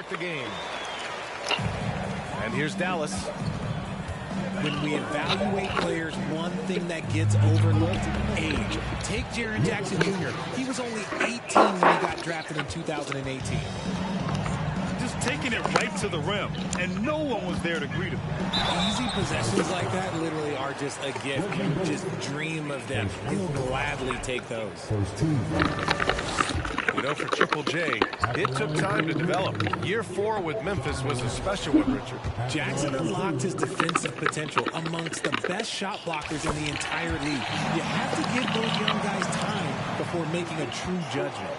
the game. And here's Dallas. When we evaluate players, one thing that gets overlooked, age. Take Jaren Jackson Jr. He was only 18 when he got drafted in 2018. Just taking it right to the rim, and no one was there to greet him. Easy possessions like that literally are just a gift. You just dream of them. He'll gladly take those. You know, for Triple J, it took time to develop. Year 4 with Memphis was a special one, Richard. Jackson unlocked his defensive potential amongst the best shot blockers in the entire league. You have to give those young guys time before making a true judgment.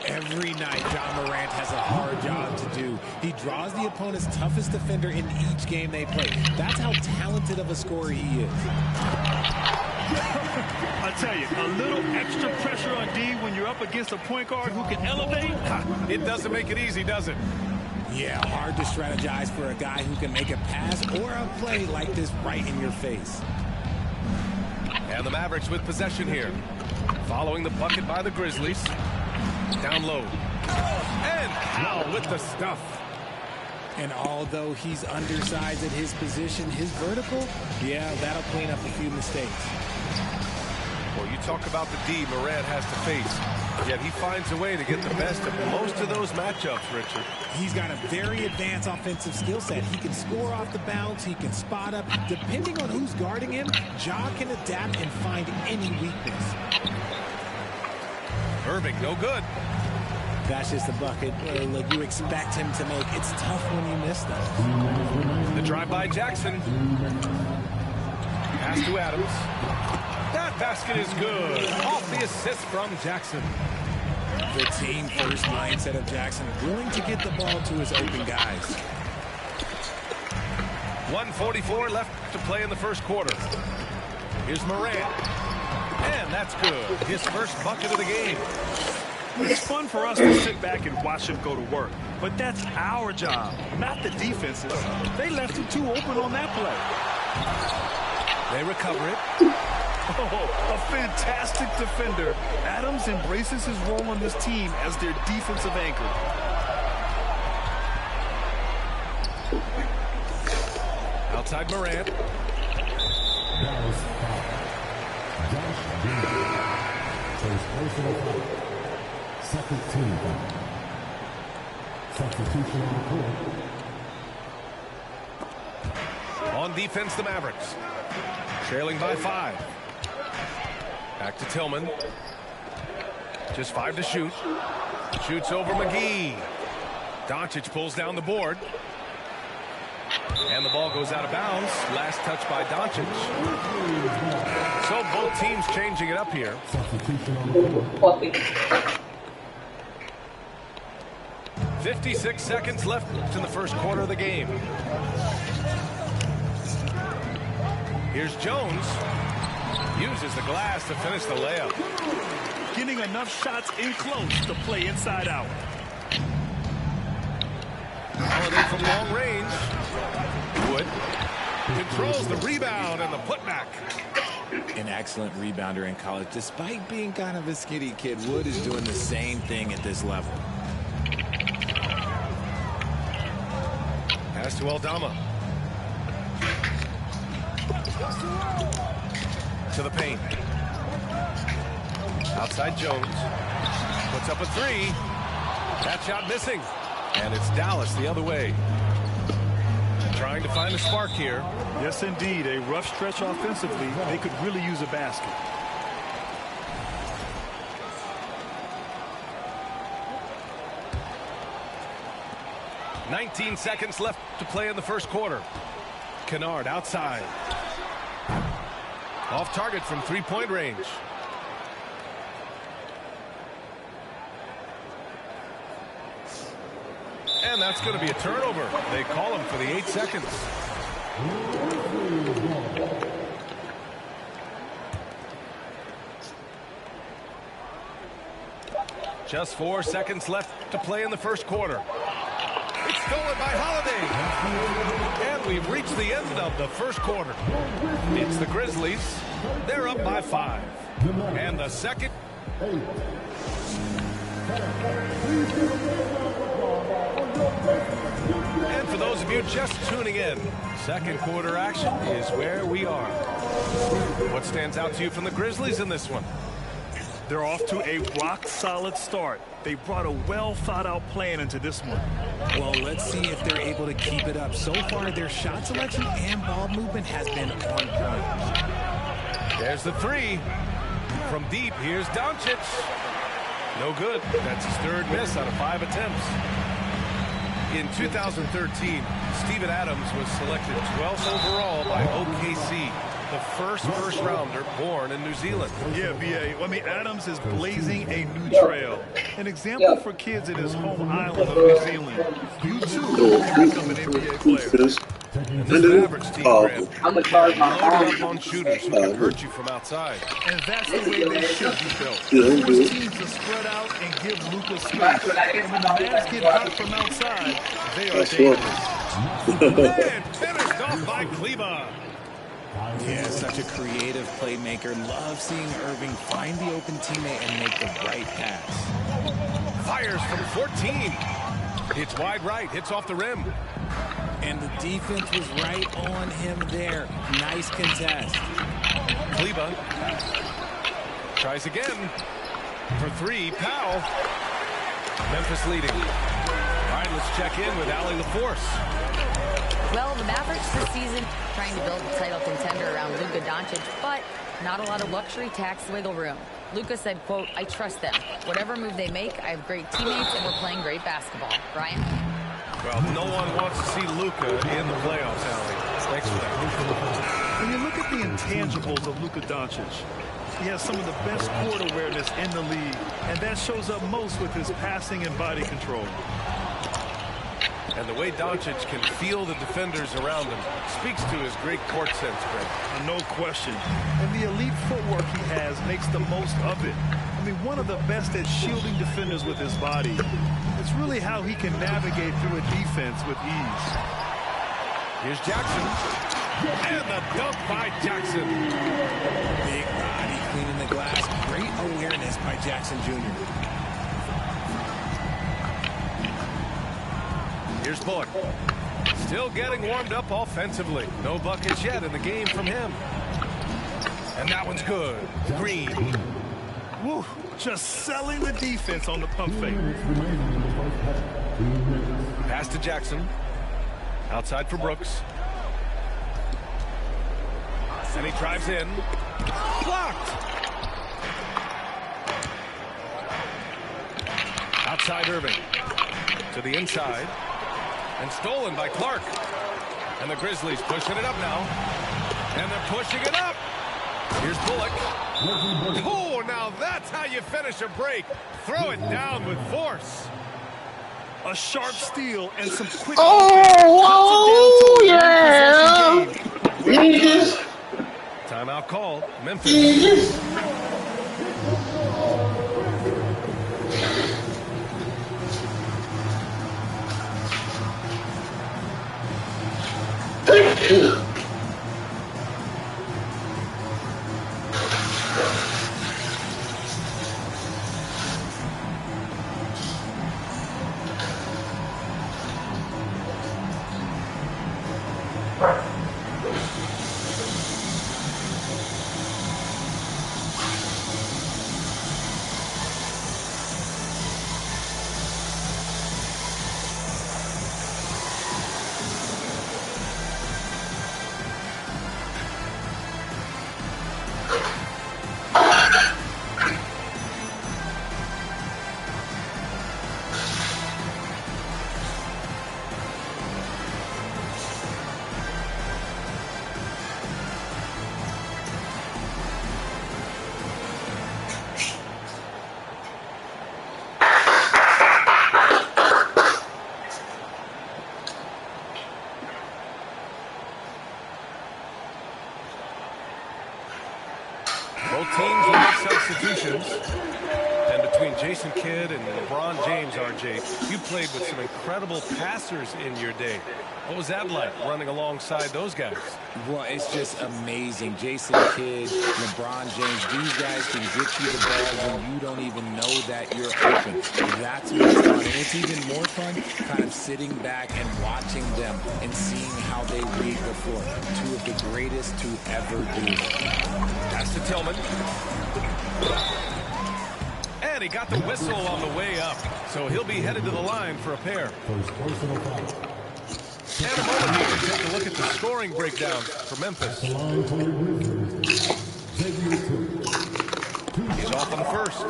Every night, John Morant has a hard job to do. He draws the opponent's toughest defender in each game they play. That's how talented of a scorer he is. I tell you, a little extra pressure on D when you're up against a point guard who can elevate. It doesn't make it easy, does it? Yeah, hard to strategize for a guy who can make a pass or a play like this right in your face. And the Mavericks with possession here. Following the bucket by the Grizzlies. Down low. And Powell with the stuff. And although he's undersized at his position, his vertical, yeah, that'll clean up a few mistakes. Well, you talk about the D Morant has to face, yet he finds a way to get the best of most of those matchups, Richard. He's got a very advanced offensive skill set. He can score off the bounce. He can spot up. Depending on who's guarding him, Ja can adapt and find any weakness. Irving, no good. That's just a bucket. Look, you expect him to make. It's tough when you miss those. The drive by Jackson. Pass to Adams. That basket is good. Off the assist from Jackson. The team-first mindset of Jackson, willing to get the ball to his open guys. 1:44 left to play in the first quarter. Here's Morant. And that's good. His first bucket of the game. It's fun for us to sit back and watch him go to work. But that's our job, not the defense's. They left him too open on that play. They recover it. Oh, a fantastic defender. Adams embraces his role on this team as their defensive anchor. Outside Morant. Second team. Substitution on the court. On defense, the Mavericks. Trailing by 5. Back to Tillman. Just 5 to shoot. Shoots over McGee. Doncic pulls down the board. And the ball goes out of bounds. Last touch by Doncic. So both teams changing it up here. 56 seconds left in the first quarter of the game. Here's Jones. Uses the glass to finish the layup. Getting enough shots in close to play inside out. Holiday from long range. Wood controls the rebound and the putback. An excellent rebounder in college. Despite being kind of a skinny kid, Wood is doing the same thing at this level. Pass to Aldama. To the paint. Outside Jones. Puts up a 3. That shot missing. And it's Dallas the other way. Trying to find a spark here. Yes, indeed. A rough stretch offensively. They could really use a basket. "19 seconds left to play in the first quarter. Kennard outside. Off target from three-point range. And that's going to be a turnover. They call him for the 8 seconds. Just 4 seconds left to play in the first quarter. It's stolen by Holiday. And we've reached the end of the first quarter. It's the Grizzlies. They're up by 5. And the second. And for those of you just tuning in, second quarter action is where we are. What stands out to you from the Grizzlies in this one? They're off to a rock-solid start. They brought a well-thought-out plan into this one. Well, let's see if they're able to keep it up. So far, their shot selection and ball movement has been on point. There's the three. From deep, here's Doncic. No good. That's his third miss out of 5 attempts. In 2013, Steven Adams was selected 12th overall by OKC, the first rounder born in New Zealand. Yeah, B.A. I mean, Adams is blazing a new trail. An example for kids in his home island of New Zealand. You too can become an NBA player. And this Mavericks team, Graham, loaded up on shooters who can hurt you from outside. And that's the way they should be built. Force teams to spread out and give Luka space. And when the Mavs get hot from outside, they are dangerous. And finished off by Kleba. Yeah, such a creative playmaker. Love seeing Irving find the open teammate and make the right pass. Fires from 14. Hits wide right, hits off the rim. And the defense was right on him there. Nice contest. Kleba tries again for three. Powell. Memphis leading. All right, let's check in with Allie LaForce. Well, the Mavericks this season trying to build a title contender around Luka Doncic, but not a lot of luxury tax wiggle room. Luka said, quote, "I trust them. Whatever move they make, I have great teammates and we're playing great basketball." Brian? Well, no one wants to see Luka in the playoffs, Allie. Thanks for that. When you look at the intangibles of Luka Doncic, he has some of the best court awareness in the league, and that shows up most with his passing and body control. And the way Doncic can feel the defenders around him speaks to his great court sense, Greg. No question. And the elite footwork he has makes the most of it. I mean, one of the best at shielding defenders with his body. It's really how he can navigate through a defense with ease. Here's Jackson. And the dunk by Jackson. Big body cleaning the glass. Great awareness by Jackson Jr. Here's Bullock. Still getting warmed up offensively. No buckets yet in the game from him. And that one's good. Green. Woo, just selling the defense on the pump fake. Pass to Jackson. Outside for Brooks. And he drives in. Blocked. Outside Irving. To the inside. And stolen by Clark. And the Grizzlies pushing it up now. And they're pushing it up. Here's Bullock. Oh, now that's how you finish a break. Throw it down with force. A sharp steal and some quick. Oh, yeah. Timeout called. Memphis. Both teams will make substitutions. And between Jason Kidd and LeBron James, RJ, you played with some incredible passers in your day. What was that like, running alongside those guys? Well, it's just amazing. Jason Kidd, LeBron James, these guys can get you the ball when you don't even know that you're open. That's what's fun. And it's even more fun kind of sitting back and watching them and seeing how they read the floor. Two of the greatest to ever do. Pass to Tillman. And he got the whistle on the way up. So he'll be headed to the line for a pair. First personal foul. And a moment here to take a look at the scoring breakdown for Memphis. The line for the Grizzlies. He's off on the first.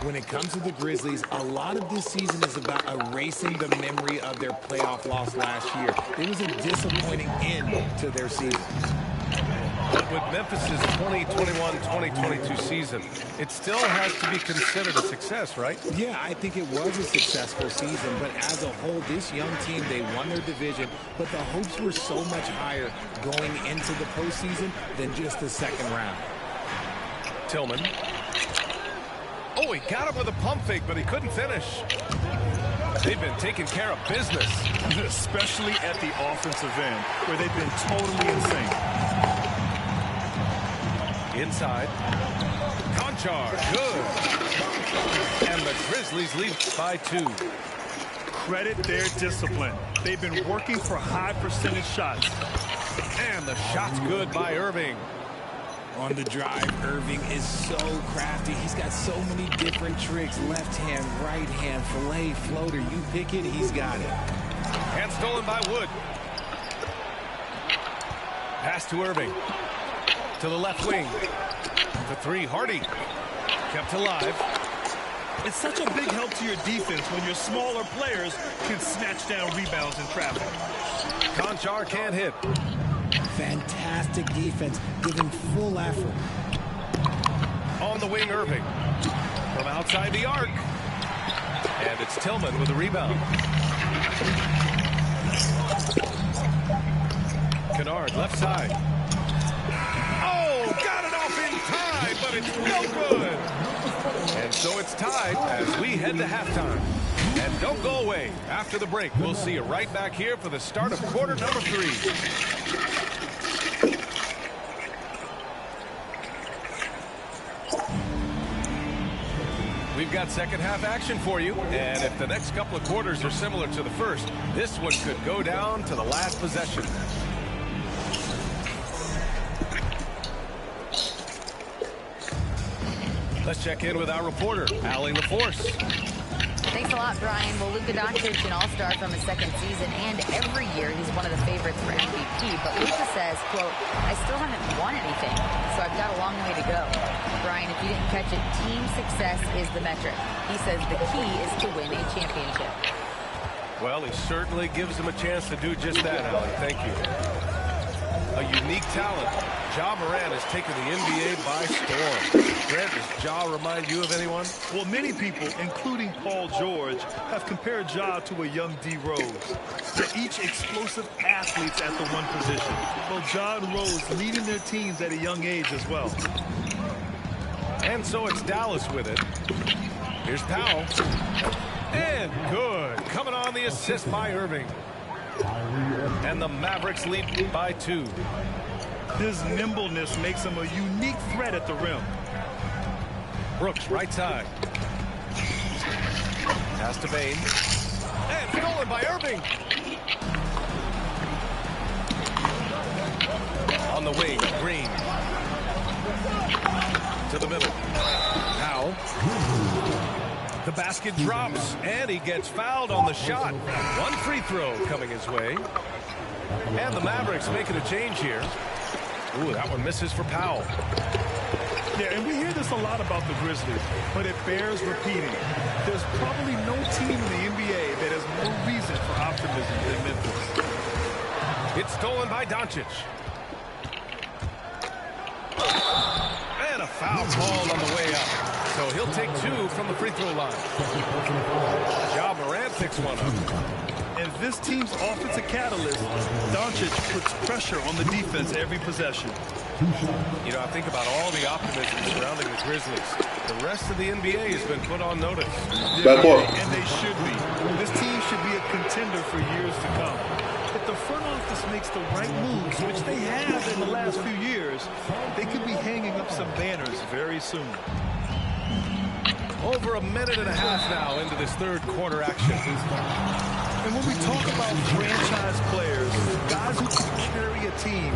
When it comes to the Grizzlies, a lot of this season is about erasing the memory of their playoff loss last year. It was a disappointing end to their season. But with Memphis' 2021-2022 season, it still has to be considered a success, right? Yeah, I think it was a successful season, but as a whole, this young team, they won their division, but the hopes were so much higher going into the postseason than just the second round. Tillman. Oh, he got him with a pump fake, but he couldn't finish. They've been taking care of business. Especially at the offensive end, where they've been totally insane. Inside. Conchar, good. And the Grizzlies lead by 2. Credit their discipline. They've been working for high percentage shots. And the shot's good by Irving. On the drive, Irving is so crafty. He's got so many different tricks. Left hand, right hand, fillet, floater. You pick it, he's got it. And stolen by Wood. Pass to Irving. To the left wing. For 3, Hardy. Kept alive. It's such a big help to your defense when your smaller players can snatch down rebounds in traffic. Conchar can't hit. Fantastic defense, giving full effort. On the wing, Irving. From outside the arc. And it's Tillman with a rebound. Kennard, left side. Oh, got it off in time, but it's no good. And so it's tied as we head to halftime. And don't go away. After the break, we'll see you right back here for the start of quarter number 3. We've got second half action for you, and if the next couple of quarters are similar to the first, this one could go down to the last possession. Let's check in with our reporter, Allie LaForce. Thanks a lot, Brian. Well, Luka Doncic, an all-star from his second season, and every year he's one of the favorites for MVP. But Luka says, quote, I still haven't won anything, so I've got a long way to go. Brian, if you didn't catch it, team success is the metric. He says the key is to win a championship. Well, he certainly gives him a chance to do just that, Allie. Thank you. A unique talent. Ja Morant has taken the NBA by storm. Grant, does Ja remind you of anyone? Well, many people, including Paul George, have compared Ja to a young D. Rose. They're each explosive athletes at the one position. Well, Ja and Rose leading their teams at a young age as well. And so it's Dallas with it. Here's Powell. And good. Coming on the assist by Irving. And the Mavericks lead by 2. His nimbleness makes him a unique threat at the rim. Brooks, right side. Pass to Bain. And stolen by Irving. On the wing, Green. To the middle. Powell. The basket drops, and he gets fouled on the shot. One free throw coming his way. And the Mavericks making a change here. Ooh, that one misses for Powell. Yeah, and we hear this a lot about the Grizzlies, but it bears repeating. There's probably no team in the NBA that has more reason for optimism than Memphis. It's stolen by Doncic. And a foul called on the way up. So he'll take 2 from the free throw line. Ja Morant picks one up. And this team's offensive catalyst, Doncic puts pressure on the defense every possession. You know, I think about all the optimism surrounding the Grizzlies. The rest of the NBA has been put on notice. Yeah, and they should be. This team should be a contender for years to come. If the front office makes the right moves, which they have in the last few years, they could be hanging up some banners very soon. Over a minute and a half now into this third quarter action. And when we talk about franchise players, guys who can carry a team,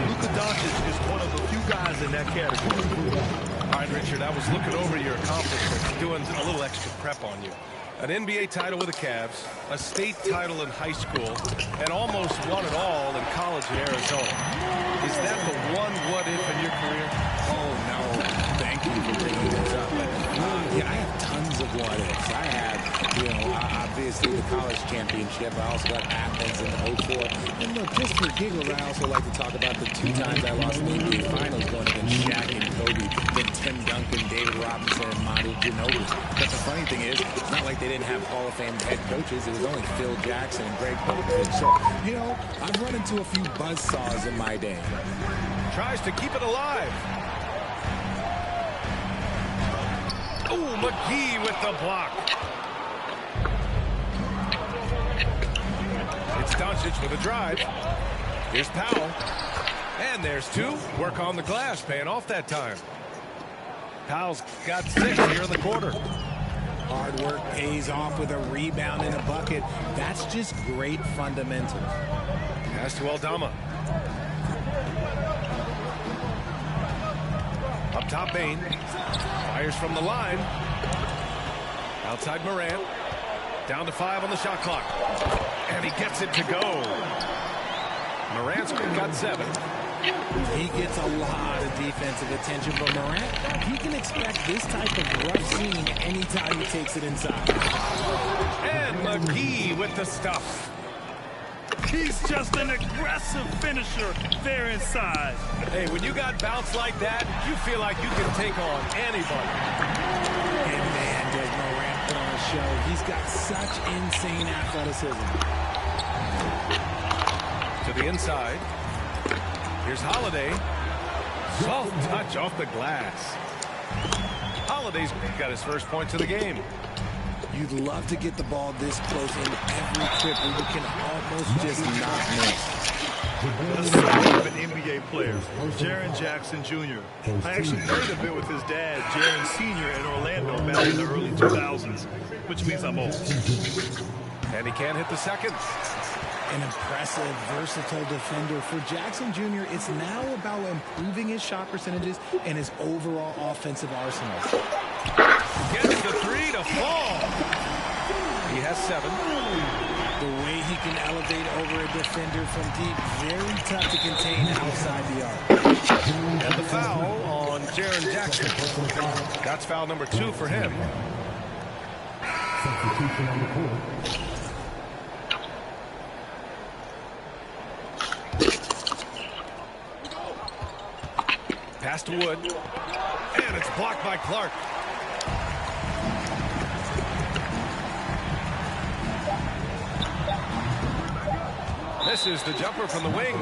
Luka Doncic is one of the few guys in that category. All right, Richard, I was looking over your accomplishments, doing a little extra prep on you. An NBA title with the Cavs, a state title in high school, and almost won it all in college in Arizona. Is that the one what-if in your career? Oh, no. Thank you for bringing this up. Yeah, I have tons of what-ifs. I have, obviously the college championship. I also got Athens in 04. And look, just for giggles, I also like to talk about the 2 times I lost in the NBA Finals going against Shaq and Kobe, then Tim Duncan, David Robinson, and Manu Ginobili. But the funny thing is, it's not like they didn't have Hall of Fame head coaches. It was only Phil Jackson and Greg Popovich. So, I've run into a few buzzsaws in my day. Tries to keep it alive. Oh, McGee with the block. It's Doncic with a drive. Here's Powell. And there's 2. Work on the glass, paying off that time. Powell's got 6 here in the quarter. Hard work pays off with a rebound and a bucket. That's just great fundamentals. Pass to Aldama. Up top, Bain. Fires from the line. Outside Morant. Down to 5 on the shot clock. And he gets it to go. Morant's got 7. He gets a lot of defensive attention from Morant. He can expect this type of rough scene anytime he takes it inside. And McGee with the stuff. He's just an aggressive finisher there inside. Hey, when you got bounce like that, you feel like you can take on anybody. And man, does Morant put on a show. He's got such insane athleticism. To the inside. Here's Holiday. Soft touch off the glass. Holiday's got his first points of the game. You'd love to get the ball this close in every trip where you can almost just not miss. A son of an NBA player, Jaren Jackson Jr. I actually played a bit with his dad, Jaren Sr. in Orlando back in the early 2000s, which means I'm old. And he can't hit the second. An impressive, versatile defender. For Jackson Jr., it's now about improving his shot percentages and his overall offensive arsenal. Gets the 3 to fall. He has 7. The way he can elevate over a defender from deep, very tough to contain outside the arc. And the foul on Jaren Jackson. That's foul number 2 for him. Substitution on the court. Pass to Wood. And it's blocked by Clark. Misses the jumper from the wing.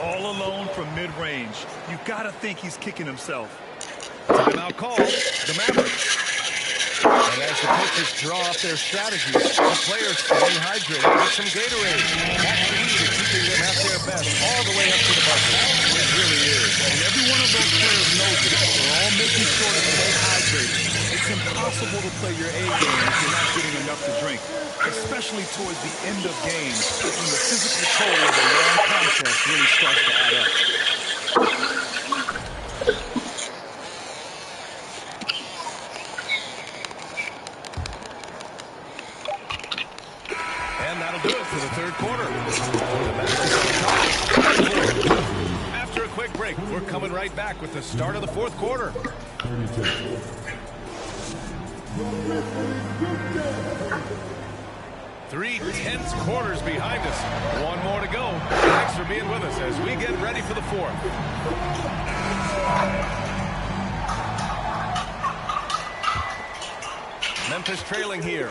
All alone from mid-range. You gotta think he's kicking himself. Timeout call. The Mavericks. And as the coaches draw up their strategies, the players stay hydrated with some Gatorade. That's the key to keeping them at their best all the way up to the buzzer. It really is. And every one of those players knows it. They're all making sure to stay hydrated. It's impossible to play your A game if you're not getting enough to drink, especially towards the end of games when the physical toll of a long contest really starts to add up. And that'll do it for the third quarter. After a quick break, we're coming right back with the start of the fourth quarter. 3 tense quarters behind us. One more to go. Thanks for being with us as we get ready for the fourth. Memphis trailing here.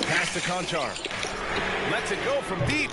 Pass to Conchar. Lets it go from deep.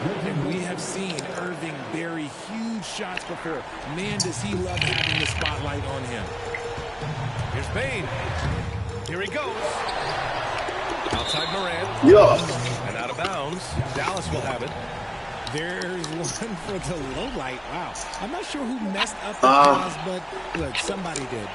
And we have seen Irving bury huge shots before. Man, does he love having the spotlight on him. Here's Bane. Here he goes. Outside Moran. Yeah. And out of bounds. Dallas will have it. There's one for the low light. Wow. I'm not sure who messed up the pass, but look, somebody did.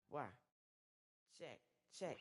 Why? Check.